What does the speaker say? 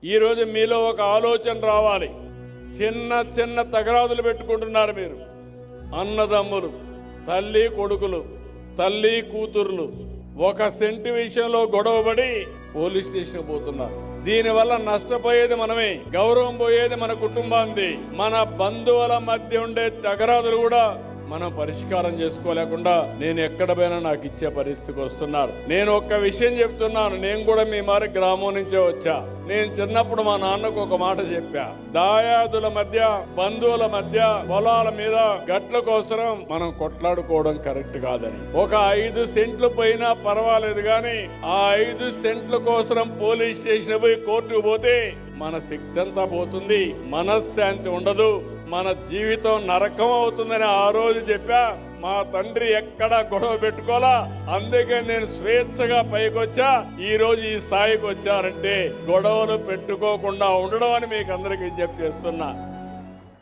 ఈరోజు మీలో ఒక ఆలోచన రావాలి. చిన్న చిన్న తగరాదులు పెట్టుకుంటున్నారు మీరు. అన్నదమ్ములు, తల్లి కొడుకులు, తల్లి కూతుర్లు ఒక సెంటు విషయంలో గొడవపడి పోలీస్ స్టేషన్ పోతున్నారు. దీనివల్ల నష్టపోయేది మనమే, గౌరవం పోయేది మన కుటుంబాన్ని. మన బంధువుల మధ్య ఉండే తగరాదులు కూడా మనం పరిష్కారం చేసుకోలేకుండా నేను ఎక్కడ పోయినా నాకు ఇచ్చే పరిస్థితికి వస్తున్నారు. నేను ఒక్క విషయం చెప్తున్నాను, నేను కూడా మీ మారి గ్రామం నుంచే వచ్చా. నేను చిన్నప్పుడు మా నాన్నకు ఒక మాట చెప్పా, దాయాదుల మధ్య, బంధువుల మధ్య, పొలాల మీద గట్ల కోసం మనం కొట్లాడుకోవడం కరెక్ట్ కాదని. ఒక 5 సెంట్లు పోయినా పర్వాలేదు గాని ఆ 5 సెంట్ల కోసం పోలీస్ స్టేషన్ పోయి కోర్టుకు పోతే మన శక్తి అంతా పోతుంది, మనశ్శాంతి ఉండదు, మన జీవితం నరకం అవుతుందని ఆ రోజు చెప్పా. మా తండ్రి ఎక్కడా గొడవ పెట్టుకోలా. అందుకే నేను స్వేచ్ఛగా పైకొచ్చా. ఈ రోజు ఈ స్థాయికి వచ్చారంటే గొడవలు పెట్టుకోకుండా ఉండడం అని మీకు అందరికీ విజ్ఞప్తి చేస్తున్నా.